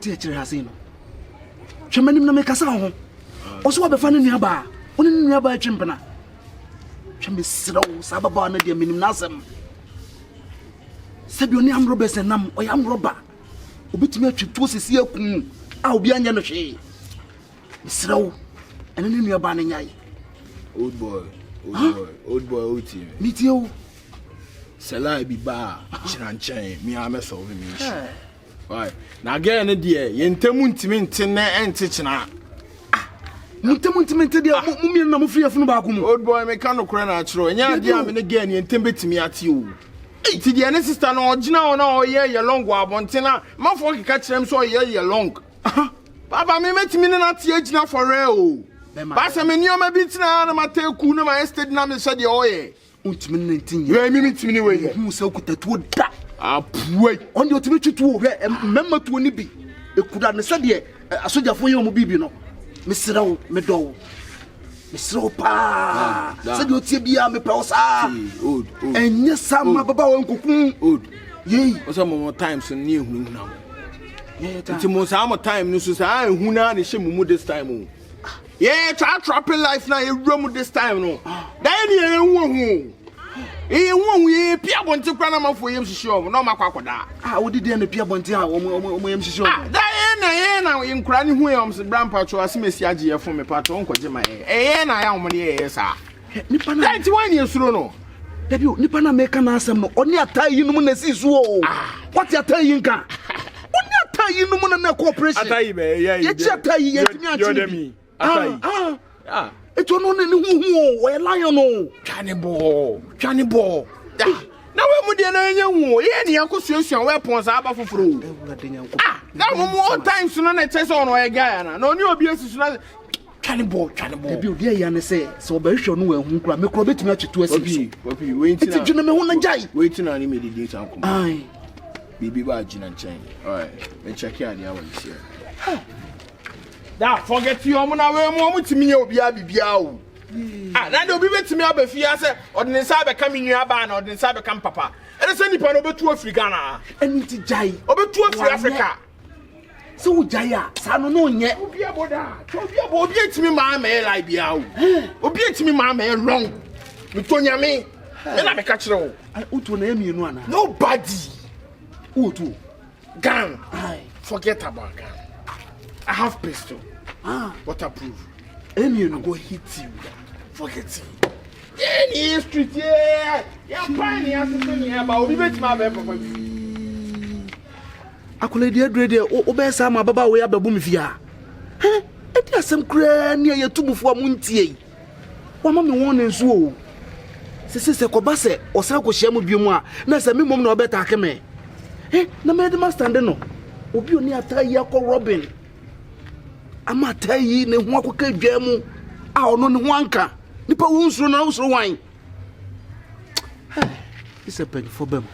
wote akire ha sei no hwemanim na mekasa ho oso wabefa ne nuaba woni ne nuaba atwempena hweme sirawo sababa na de minim nasem sabi oni am roba senam oyam roba obetumi atwetwo sesi akun a obi anya no hwe sirawo ene ne nuaba na nyai old boy oti meet you Sela bi ba chiranchen mi ameso we mi shi why na again ne de yentemu ntimi ntene ente china ntemu ntimi de mu na mu free afunu ba ko mu old boy me kan no kora na achiro enya de am ne gen yentem betimi ate o ti de ne sister no ogina o na o ye long abontena mafo kika kirem so ye long baba me metimi ne na tie agina for real ba se me nioma bi tina na mateku na ma estate na me se de oye untimi 19 ye mi mitimi ni we hu se okutatuo da apuwe on de otimi twituo hwe memma tuo ni bi ekuda ne se de asojafo ye omo bibi no mesirawo medowo mesirawo pa se de otie bia me pe osa old enye sama baba wa nkokun old yei osa mo times ni ehunu na mo nti mo sa mo time no so sa ehunu na ne hye this time o yeah, trapping life now. You run this time, no. That ain't you Pia Bonti Cranama for him to show. No, my quacoda. How did the Pia Bonti? That ain't now in crying Williams, Brown Patro, as Messiah from a patron, Kojima. Eh, I am money, sir. Nippana, 91 years, no. Debut Nippana make an answer. Only a tie you know, is what you're telling you. Only a tie you know, no cooperation. You're me. It was not who were lion. Cannibal. Now, when we didn't any accusation weapons are for fruit. Now, more times sooner than test on a guy. No new abuse. Cannibal. The dear Yana say, so very sure no one can make a match to us. Waiting to gentlemen jay. Waiting on immediate uncle. Aye. Baby Bajin and chain. All right, and check out the hours here. That forget you, I'm going to me, Biao. That will be with me up if you say, or the cyber coming your ban or the cyber come papa. And it's any part over to Africana. And it's Jay, over to Africa. So, Jaya, son, no, yet, will be about that. Will be to me, my mail, I be out. Will be to me, my mail, wrong. You told me, and I'm a catcher. I ought to name you one. Nobody. Who to? Gun. Forget about gun. I have pistol. Waterproof. And you go hit you. Forget it. Any street, yeah. You're fine, you're sitting here, but we bet my baby. I could dear dread obey some baba way up a boom via. It has some cray near your tomb for Muntie. One moment one and so. Sister Cobase or Sako Shamu Buma, Nasa Mimum no better come. No matter master no. Obi oni atai yako Robin. Ama tai ne ho akoka dwam a ono ne ho anka. Nipa wonsuro na wonsuro wan. It's a pen for them.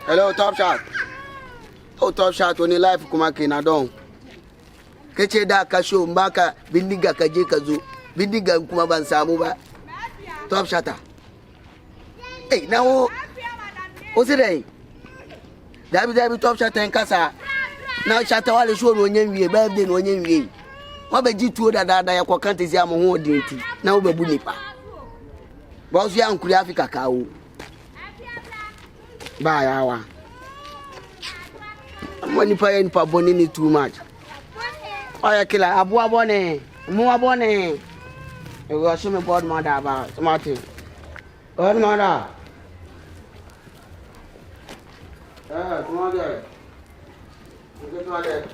Hello, Top Shot. Oh, Top Shot, when you life kumaki na don. Keche da kasho mbaka bindiga kaje kazo. Bindiga kuma ban samu ba. Top Shot. Hey, now what's it day? Dabi Top Shot en kasa. Now Shot wale show no nyenwie birthday no nyenwie. Wabeji tuo da ya kwa kantezi ya mo ho odinti. Na obebu nipa. Boss ya nkuri Africa kawo. Bye, hour. Money paying for bonini too much. Oh, killer, Abua Bonnet, Mua Bonnet. You will show me board mother about Martin. Godmother. Come on, girl. Get my dad.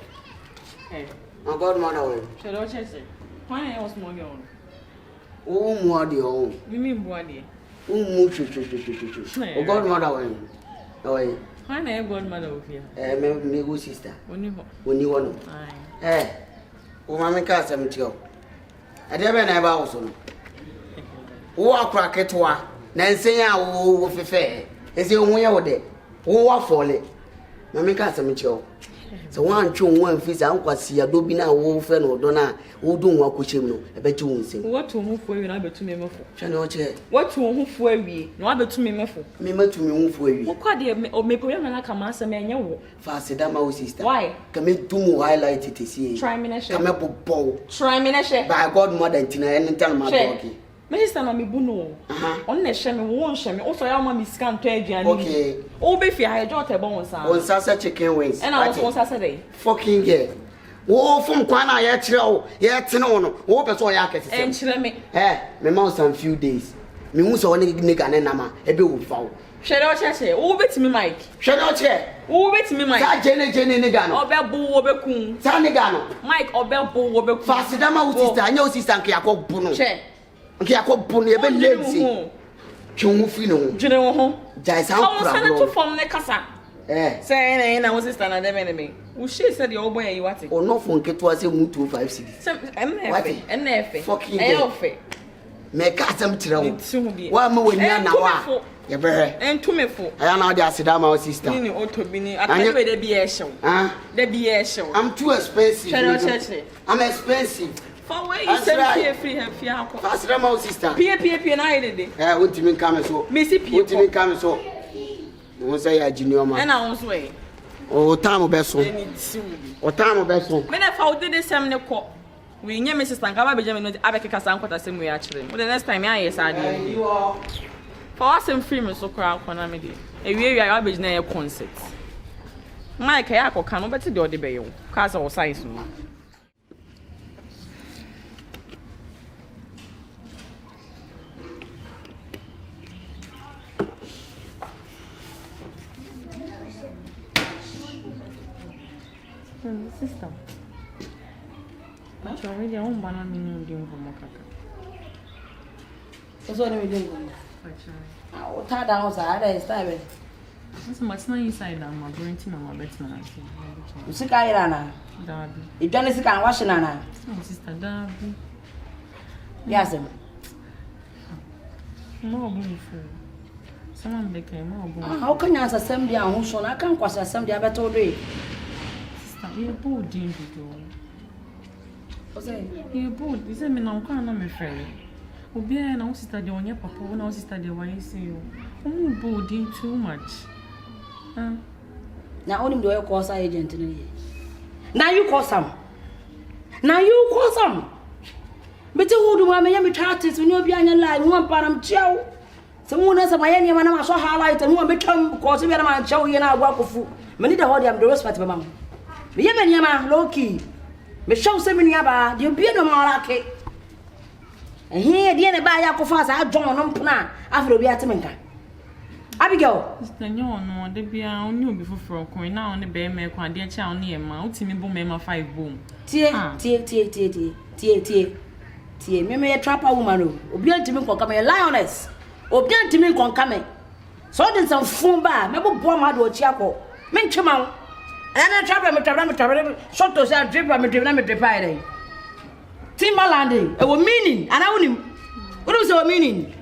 Hey. My godmother. Shall I say? Why I was more young? Oh, more the home. You mean, Boadi? Oh, godmother. Oh, Why na godmother of here? Me go sister. Oni ho. O ma me ka asem ti o. Ade be na ba wo so no. Wo akra ketwa na nsen a wo fefe. Ese ho ye wo de. Wo wa fole. Ma me ka asem ti o. So one chun one fish and kwasi adobi na wo fe no do na wo do nwa kwochem no e be ti wo nsem. What to hu fu awi na betu me mefo. Hwe na o che. What to hu fu awi na betu me mefo. Me matu me hu fu awi. Wo kwa de o me problem na ka ma asem enye wo. Fa se da ma wo sister. Why? Ka me do mu highlight it see. Try me na share. Ka me bobo. Try me na share. By God mother ntina anytime ma talk. Me sister na me bu no. On na share me won share me. O so ya ma me scan to aduane. Okay. O be fi ha jo te bon won sa. On sa chicken wings. And I was on Saturday. Fucking girl. Wo from kwana ye kire o, ye tene wo no. Wo pese o ya kese. En kire me. Me ma some few days. Me hu so ne nigga ne nama e be wo fa wo. Hwere o cheche, wo betimi Mike. Hwere o che. Wo betimi Mike. Sa jene nigga no. Obebu wo bekun. Sa nigga no. Mike obebu wo bekun. Fa sidama wo sister, anya wo sister nke yakobu no. Che. Nke yakobu no e be lazy. Twu fi no. Dwene wo ho. Jai sa wo pra bro. Wo to form ne kasa. Say na wo sister na dem enemy. Wo she said your boy yi wate. O no fon keto ase mu 25 cedis. NF. Fucking NF. Me ka asem kire wo. Wa ma wani na wa. Ye behe. Entumefo. Aya na odi asida ma sister. Ni otobi ni atani we de bi e hyew. De bi e hyew. I'm too expensive. I'm expensive. For where you send free akọ. Asida ma sister. Pie na ide de. Wontimi nka me so. Me si pie. Wontimi nka me so. Won say ya junior man. Na won so e. O time be so. O time be so. Me na fa o de sem ne kọ. We nye me sister nka ba beje me no abekeka san kwata sem we a kire. The next time ya yes ade. For us in film so kra akọ na me de. Ewie ya beje na ye concert. Mike ya akọ kan no beti de ode be yo. Cause o size no. Sister, but you already own banana in the Mokaka. What's what are we doing? I'll tie down side. I started. What's much not inside now? My brain to my bedroom. You see, Kairana. Darby. If Johnny sick and washing Anna. Sister Darby. Yes, more beautiful. Someone became more. How can you answer somebody who shall I can't question somebody I better do? You're bored, didn't you? What's that? You're bored. You said me now can't I'm afraid. Obi na wo sister de onye papa wo na wo sister de why say you. I'm bored too much. Now only do you call some agent now you call some. Now you call some. But who do I me artist when you be on your line one param chow. Someone else my any man I saw highlight and one become cause we man chow you na work of many the hold am the respect mama. Me yema low key. Me show se me niaba, de obi no ma like. Here de na ba ya ko fa sa John no mpna, afro bi atemenka. Abigail, sister nyo no de bia oni obi foforo kon na on be me kwa de cha on e ma, utimi bo me ma 5 boom. Tie. Me trapper woman o. Obi antimi kon kama lioness. Obi antimi kon kama. So den some fun ba, me bo ma do chi akọ. Me ntwema. And I travel, short to say, drip, me drip. Timberlanding, it was meaning, and I wouldn't. What was your meaning?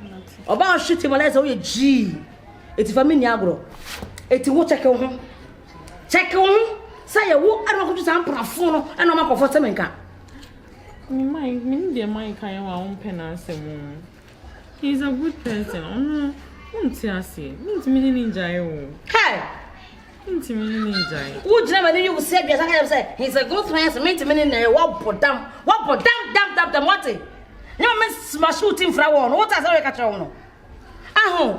About shooting my legs, oh, G. It's for me, Niagro. It's what check on. Check on. Say, I don't want to sound profound, and I'm not for Semenka. Me, dear Mike, I won't penance him. He's a good person. Oh, no. Won't you see? Means me ninja. Hey! Would you never you said yes? I say he's a good friend. Meet him in there. What put down? What? You miss my shooting flower. What has I catch on?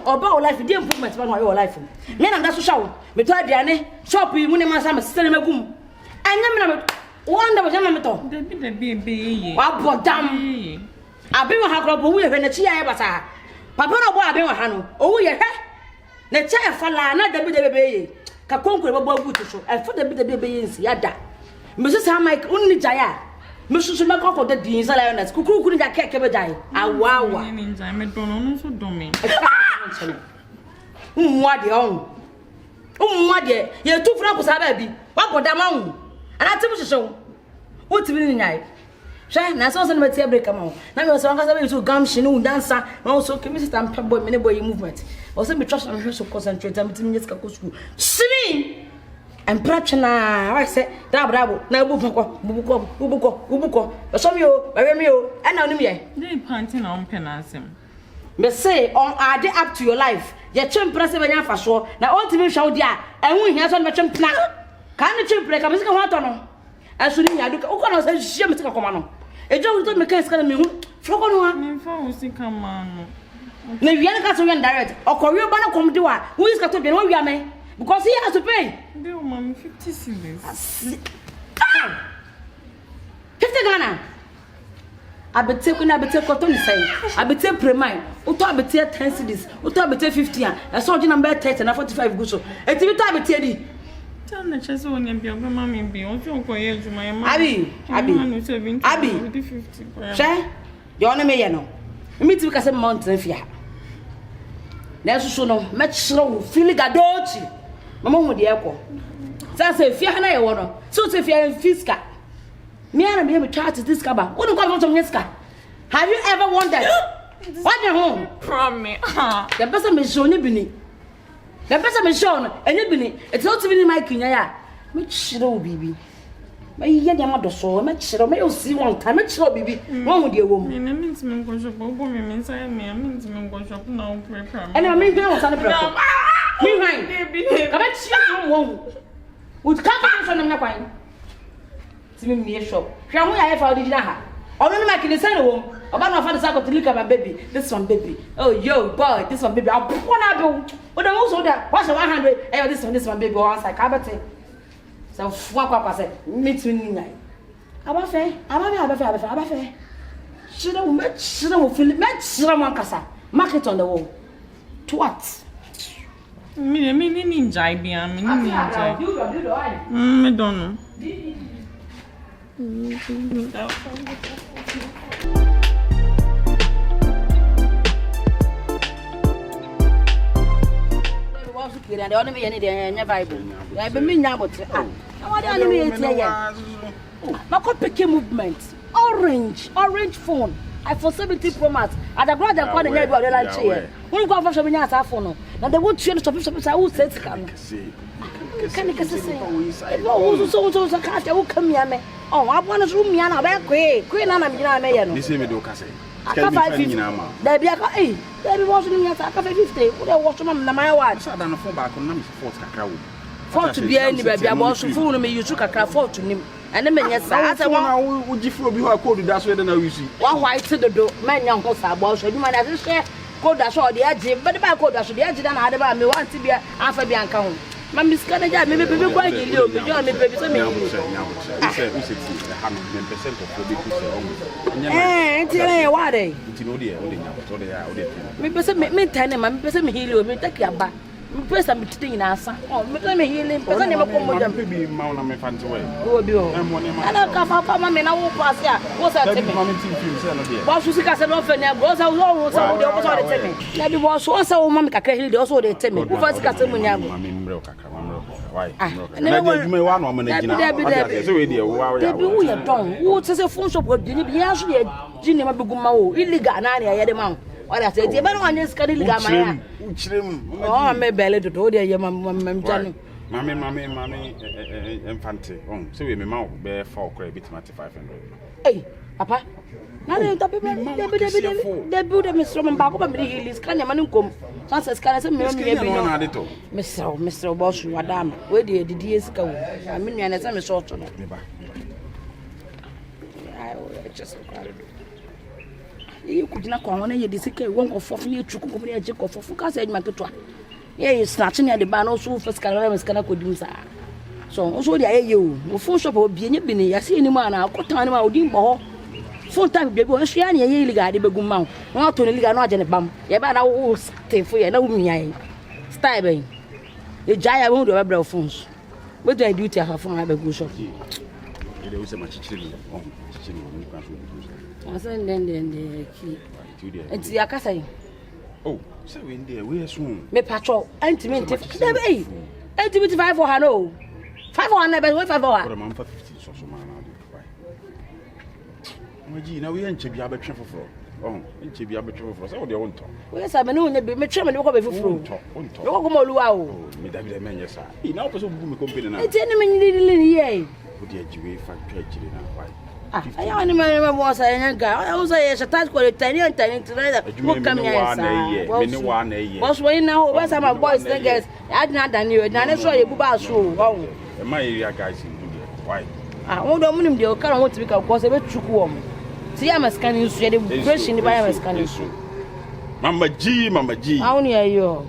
About life, the improvements about your life. Men and that's to show. Me to Diane, shopping, when my son is still in my room. I never wonder what I'm talking. The baby. What put down? I've been a hacker, but we have been a chia. Papa, no, I've been a hand. Oh, yeah. The chair for not the baby. Kakonko babo butu so e fo da bi yin yada mesu sa Mike unni jaya mesu so makoko da din sa lioness kukuku ni ja keke be jaya awawa ni nja me dono no so do me nwa de on What dear, you're too frank, baby. What got them on? And I tell you so. What's the night? Shine, I saw some break come on. Now you're so angry to gum, she knew dancer, also committed and pebble many boy movement. Or some trust on her so concentrate and between this school. See and Prachana, I said, Dabra, now Bubuko, some you, Baremio, and on me. They panting on penassim. Me say, on are they up to your life? Your chimp pressive and for sure. Now all to me show dia, and we have some chimp plan. Can the chimp break a musical water? As soon as I look, oh, I say, Mr. Commano. A joke to make us come in. Flogon, come on. Maybe I got to run direct or Korea Banner come to her. Who is got to be no yame? Because he has to pay. Bill, Mom, 50 cedis. 50 Ghana. I be taking, cotton say. I be take premium. Uto I be take 10 cedis. Uto I be take 50. I saw you number 30 and 45 good so. And you time be tell the chess on your mammy be on your coil to my Abi. Share? Your name, no. Me too, because a mountain fear. There's so no much slow, feeling a dodgy. Mamma with the echo. That's a fear and I want. So if you're in Fiska. Me and me charge this cover. What do you go from Fiska? Have you ever wondered? What the home? Promise. The person is shown it. The person is shown, and you believe it's not even my kinya. Make sure, baby. My young mother saw, make sure, may you see one time, make sure, baby. One with your woman. And I means me go shop, means I means me go shop now, and I mean, girls on the problem. Behind, come and see one. Would come from the wine. See me a shop. Shall we have our dinner? Or maybe I can send a woman. About my father's to look at my baby. This one, baby. Oh, yo, boy, this one, baby. I'll put one out. But I'm also that. What's the 100? Eh, this one, baby. Once I can't say. So, what said, meet me night. About fair. Should I feel it? Cassa. Mark it on the wall. To what? Me ninja, be a ninja. I don't know. And the only any day Bible. I be me now, but I want the enemy here. My copy movement. Orange phone. I for 70 Pro Max. At the brother called the neighbor the lunch here. When go for some years phone. Now they would change to I will say can say. So can't you come here? Oh, I want to room me and I queen and I'm here. This is me do Cassie. There be a hey, there be washing me at 50. What I watch on my watch. I don't know for back on them for Cacao. For to be any baby, I was fool me, you took a craft for to him. And then, yes, I would you feel you are called that's where you see. One white to the door, my young horse, I was a woman as a share. Code that saw the edge, but the back code that should be edged and I had about me want to be half a bian count. My Miss Canada, maybe quite a little bit, you baby. So, me, 100% of the people. Eh, tell what they me tell him, I'm person heal me take your back. Person be thing in answer. Oh, me healing, person never come with them. Baby, Mount me fancy way. Oh, dear. I don't come up, my men, I won't pass here. What's that? Boss, you see, I said, nothing. Goes out, almost all the opposite. Let me wash once a woman can heal the also they tell me. Who first got some money? Why? And then you may want one minute. They done. Who says a phone shop would be actually a genius Bugumao, illegal, and I had them out. What I said, but on this can illegal. Oh, I may belly to do their mammy, infante. So we may mount bear 4 credit 500. Hey, Papa. Now they build a Mr. Mambaco, but he is kind of manucum. Chances can I say, Mr. Bosch, Madame, where did the years go? I mean, and I'm a short on it. I just you could not come on and you discount 1 or 4 years to company a check of 4 cars at Macatua. Yeah, snatching at the ban also for Scarlet could do that. So, also, the you, full shop of being a binny, I see any man, I'll cut time out in ball. Full time, baby, and she and ye got the Begumau, not to the not in a bum. Yeah, but I will stay for you, no me. Stabby. The giant won't do a bro phones. What do I do to her from a good shop? There was a much chilly. I said, then the key. It's the Akasai. Oh, so in there, we assume. Me patrol, intimate. 85 for her, no. 5 for her, never wait 5 for her. But I'm for 50, so man. Now we ain't be able to travel for. Oh, ain't be able to travel for. So they won't talk. Yes, I know you be chairman of the fruit. You go more luau. Me that be the man, yes, sir. He now person boom company now. It's any little year. Would you actually factory now? I only remember was a young guy. I was a task for a tiny and tiny to what come here. One a year. Was when now, what's my boys, niggas? I'd not done you, and I saw you about so. My area guys in India. Why? I won't know the car want to become because a bit too warm. See, I'm a scanning, the question the buyer scanning. Mama G. How near you?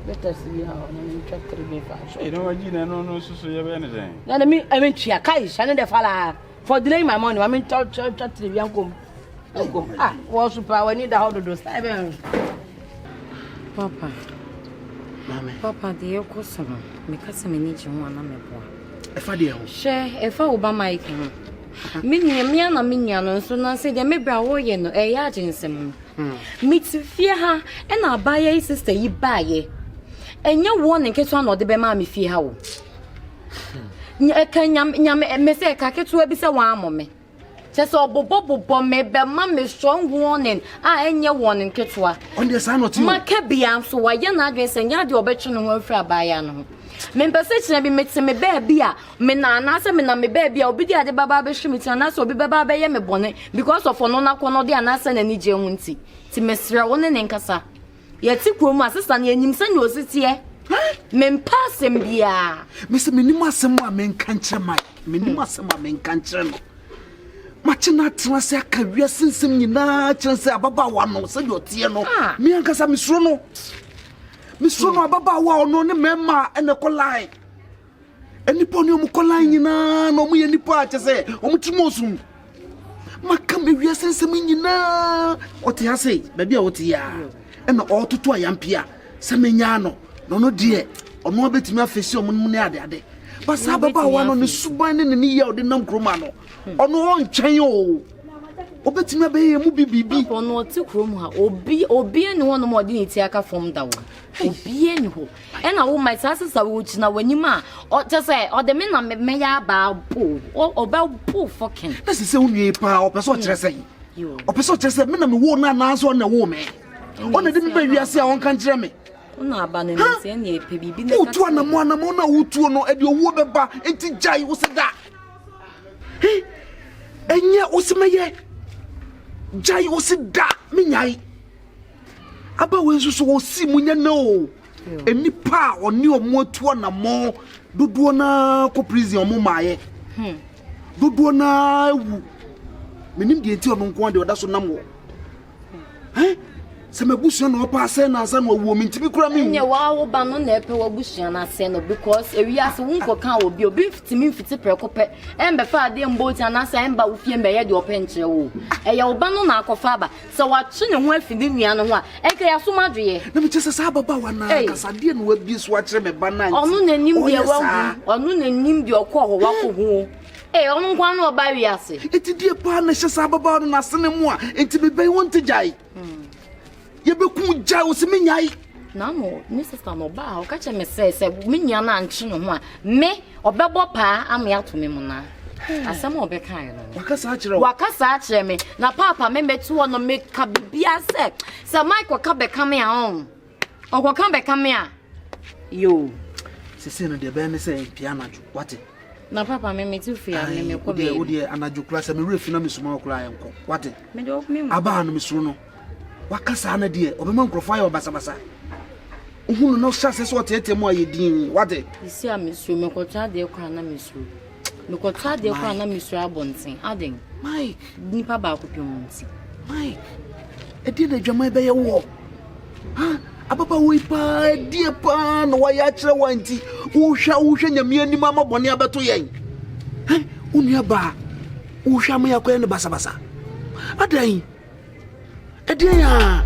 Let us see how I'm to be fast. You know, Gina, no, so you have anything. Then I mean, she a cash, and the fella for delaying my money. I mean, talk to the young come. Ah, was super. I need the how to do. Papa. Papa, the Yoko Sama, because I need you one. I'm a boy. If I did, share if I will my king. Minion, so now say there may be a warrior no a agency. Meet fear her, and I'll buy a sister you buy ye. And your warning gets one or the bemami fear how. Can yam say a cacket to a bisa one me. Just all bobo bomb me, but mammy strong warning. I ain't your warning ketwa. On the son of my cabiam, so I yan address and yard your betchen and welfare by yan. Member says, I be met me baby, me na answer me na me baby, I'll be the baba shimmy, and also be baba by me bonnet because of no one the answer and any geunti. Timestra one and encasa. Yet, Tikuma, sister, and him send you sit here. Men pass him, dear. Mr. Minima, some men can't my Minima, some men can't channel. Machina transa career since you na chance ababa one, so your tiano. Me and Casa Miss Rono. Miss Rono Baba wa no ne mema and the collide. Any pony collide no me any part say, Omutimosun. Macam we are sensing na. What he has say, baby, what ya? And all to a yampia, Samiano, no dear, or no bit me face your money ade. But Sababa one on the suban in the year of the non grumano. Or no one chayo. Obet me be mubi bibi. On what to Gruma, or be any one more dignity I from down. Be any ho. And I will my sisters are which now when you ma, or just say, or the men are may bow poo, or bow poo fucking. This is only a power of a sort of say. You, or person just said, men won't answer on the woman. One of them baby, I say, I won't country me. No, abandoned any baby. Oh, to one mona who to know at your woman bar, and to jay was that. Hey, and yet was my jay was that, me. About when you so see when you know. Any pa or new more to one more, do na co prison mumae. Do na meaning the entire non quando that's no. Eh? Some bush no pass and some woman to be cramming. Yeah, wow, banon nepe bush and send because we are so won't will be a beef to me 50 per copet and before they boat and answer and about with your pension. A yobano narco faba, so what shouldn't work in the Niana. I so much. Let me just say about one because I didn't work this watcher me banana. Or noon and you or noon and named your call who. Eh, on one or by Yassi. It's a dear partnership about an astronomer and to be by one to jay. You be cool jaws me. No more, Mrs. Tanoba, catch me says, Miniana and Chino, me or Babo Pa, I'm out to me, Mona. As some more be kind. Wakasa, me. Now, Papa, maybe 2 on the make Cabia set. So, Michael come back coming home. Or will come back come here. You. Sissina de Benny say, piano, what? Now, Papa, me too fear, me, oh dear, and I do class and refuse small client. What? Aban, Miss Runo. Wakasana dear, or the monk of fire basabasa. Who no chances what yet more ye deem, what it? You see, I miss you, Mokota de Crana Miss Ru. Mokota de Crana Miss Rabonsi, adding, Mike, Nipa Bakupimonsi. Mike, a dinner Jamai Bay a war. Huh? Ababa weepa, dear pan, why actually wanty, who shall your mere mamma bonia batoyang? Eh, Unyaba, who shall me acquaint the basabasa? A day. A dear.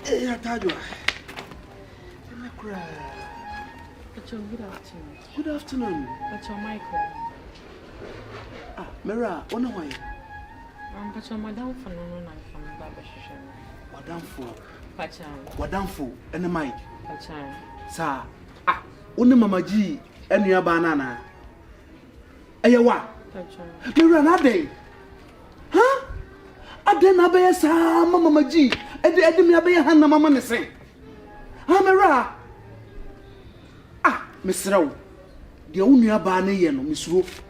Eh, Atajwa. Good afternoon. Good afternoon. That's your Michael. Ah, Mera, ona why? But your madam for no night from Babashan. Wadamfo, and Mike. Pachan. Sir, ah, only Mama G and your banana. Ayawa. Mera, not day. Huh? I didn't obey sa Mama G. I didn't obey Hannah Mamma say. Hamera. Ah, Miss Row. The only banana yen, Miss Roof.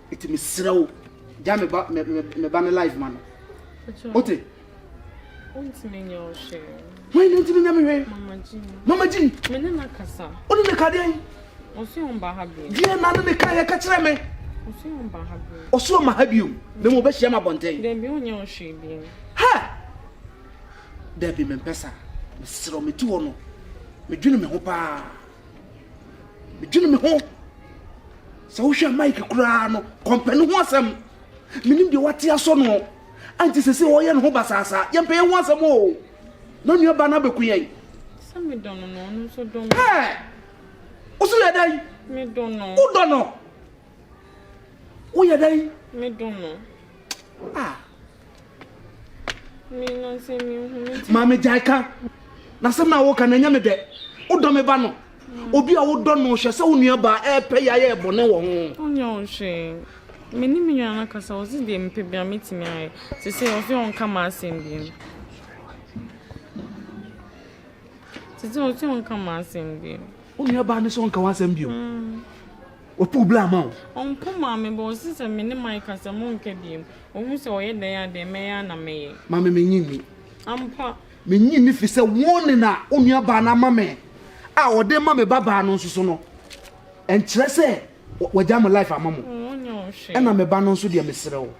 It is Miss Row. Jammy back me banner life, man. What it? What's me your share? Why don't you know me? Mama G. Menina Cassa. Only the Cadian. Also on Bahabi. Dear man, the Kaya catch me. Also on Bahabi. Also, my have you. The Mobeshama Bonte. Then be on your shade. Ha! There be Mempesa. Miss Romy to honor. Me dream me hopa. Me dream me home. So shall Mike Crano, company once them. Meaning the what ya son. Auntie say, oh, yan hobasasa. Yan pay once more. None your banner be queen. Some me don't know, no, so don't. Hey! What's your day? Me don't know. Who don't know? Who your day? Me don't know. Ah. Me not say me. Mammy Jaika. Na some na walk and yammy de. Who don't me bano? Obi a wo don't know, she so nearby air pay ya bonnet. On your shame. Many million cassa was in the MP meeting me to say of your own come as in being. To do your own come as in being. Only a banner on Kawas you. O poor blammo. On poor mammy bosses and many my cassa monkey beam. Almost all they are the mayor and a may. Mammy me. I'm pa. Meaning if it's a warning on your banner, mammy. Our dear mammy baba no so. And Tresse, what jam life a mamma. And I'm a banon so dear Miss Row.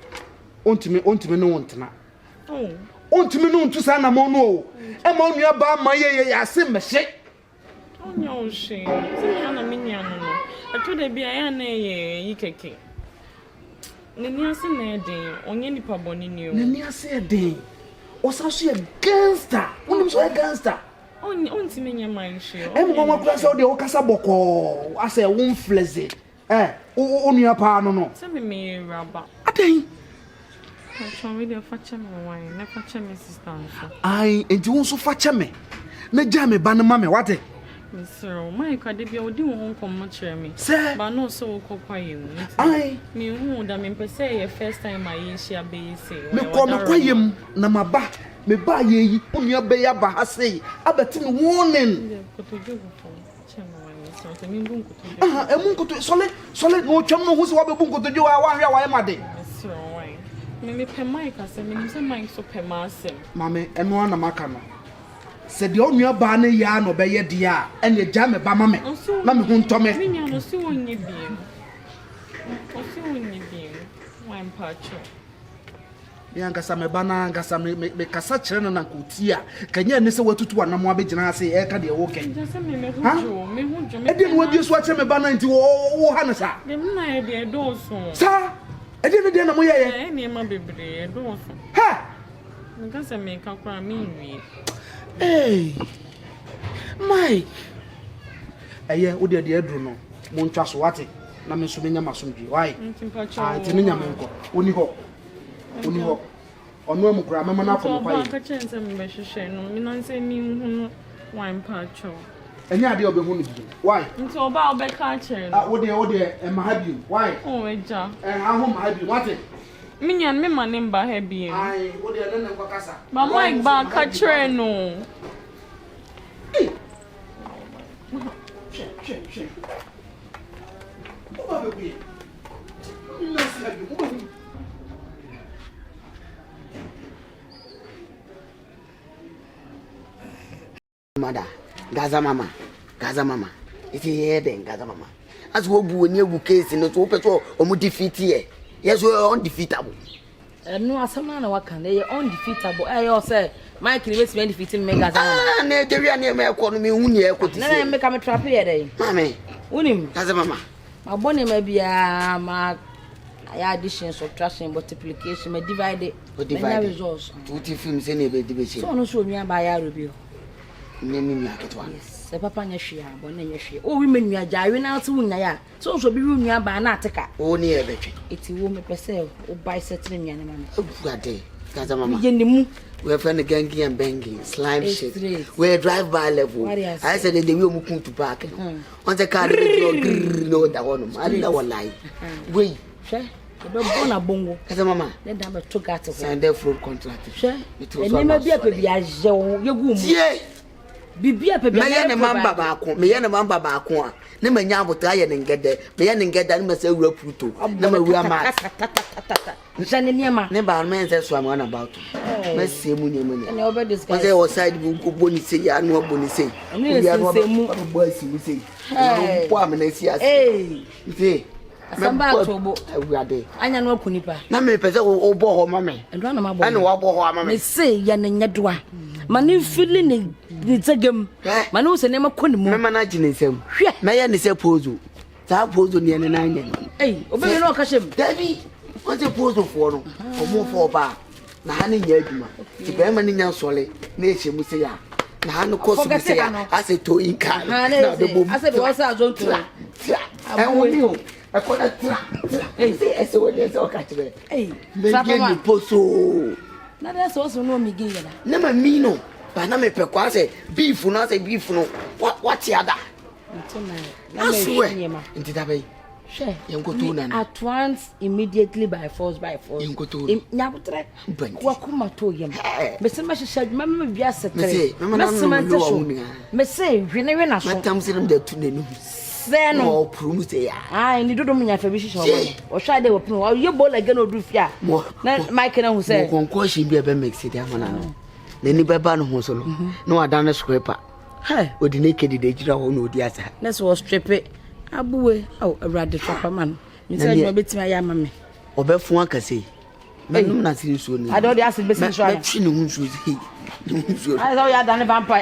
On to me no one tonight. Oh, on to me no to Sana Mono. And on your bar, my I say, Meshe. Oh, no, she. I'm a minion. I told her be a yeke. Nenia say a day, on any pabon in you. Nenia say a day. Or so she a gangster. When so a gangster. On to me, your mind, she. And Mamma class out the Ocasaboko. I say, I won't flex it. Eh, on your pa no. Tell me, Rabba. I think. I shall read a fatcher wine, never fatcher my sister. I and you also fatcher me. Na jam ban mammy, what it? Sir, my caddy, I do won't come much me. Sir, but no so quiet. I me who that mean per se a first time I share base. Me come quiet, na my back. Me buy ye, on your bay about her say, I bet him warning. A mungo to solid no chum who's what bungo to do. I want your way, madam. Me per Mike, I said, me some Mike so per massem. Mammy, and one of my camera. Said the only banner yarn obey your dear, and your jam a bamame. Mammy won't tell me. I don't see when you beam. I see when you beam. One patch. Yanka some banana, make a such an uncle. Can you miss what to one? I'm more big and I say, Eka de walking. I didn't want you to watch a banana into all Hannah. Then I be a dorsal. Sir, I didn't know my any my baby, a dorsal. Ha! Because I make up for me. Hey, Mike. Aye, would the dear Bruno, Montas Wati, Namisuminia Masumbi. Why? I didn't know. Uniho. Uniho. Or no more grammar, man, for a chance and measure. No, me not say me wine patcho. And the idea of the woman. Why? Into about back catcher. What the order and my have you? Why? Oh, a jar. And how home have you wanted? Minion, me my name by her being. I would have done Casa. But Mike back catcher no. Check. Mother, Gaza Mama. It's here then, Gaza Mama. As we will near case in the two petrol or defeat here. Yes, we are undefeatable. And no, as a man, what can they undefeatable? I also, Mike is defeating me. Gaza. Ah, Nigeria near my economy, Unia could make a trap here. Mammy, Unim, Gaza Mama. My bonnet may be a addition, subtraction, multiplication, may divide it. What divide? Resource. What if him say be division? So no so nua ba ya review. Name me aketwa. Yes. Se papa nya hwe a bo na nya hwe. O wi me nua ja we na to nya ya. So bi nua ba na ateka. O ne e betwe. Eti wo me pese o bicycle nua ne mama. Ogade. Kaza mama. Ye nimu. We friend gangi and banging slime shit. We drive by level. I said the way we come to park. On the car no that one. I didn't know lie. Wait. She do bona bongo. Kaza mama. Then da be to gat. Sign the fraud contract. She. Eni ma bia pe bia je wo ye gu mu. Tie. Bibia pe bia. Me ye ne mamba ba ko. Me ye ne mamba ba ko a. Ne manya abota ye ne ngede. Me ye ne ngede ne ma se wura pruto. Ne ma wura ma. Jane niema. Ne ba men say so am on about. Me se mu ne mu ne. Ene over this guy. Say o side bu ko boni se ya no boni se. Ya no boy si mu se. Po am na si ase. Eh. Se. Asamba tobo. Awurade. Anya no akunipa. Na me pese o bo ho ma me. Endo na ma bo. Ana wa bo ho ma me. Me say ya ne nyedoa. Mane fili ne tsegem. Mane wo se ne makoni mu. Me mana gine nsem. Hwe. Me ya ne se pozo. Za pozo ne ne na anya. Eh, obi no ka shem. Dabi. Wọ́n ti pose for no ọmọ for ba na ha ne nya adwuma ti be ma ne nya sole na ehye mu se ya na ha no koso mu se ya ase to inka na de bom ase be wasa azonto e woni o e ko na tra ese woni ese o ka tire me ge ni poso na de so no mi ge ya na ma mi no ba na me pe kwa se beef no ase beef no what ya da na me nti da be at once, immediately by force. Nyabutre. Wakuma to yem. Mese ma shishad mama bia setre. Me say hwene na so. Matam sirim de tunenu. Se no. O promise ya. Ah, ni dodo munya fa bi shisho. O sha de wopno. O ye bola ge no du fia. Na Mike na hu say. Mo konko shi bia be mix it amana. Na ni be ba no ho so no. Na wadana scraper. Hey, odi naked de gira ho no odi asa. Na so strip it. Abuwe awrade papa man mi say no betima ya mame obefun akase menum na siri so ni ado de acid besin so na twi ne hu so zi I saw ya dane vampire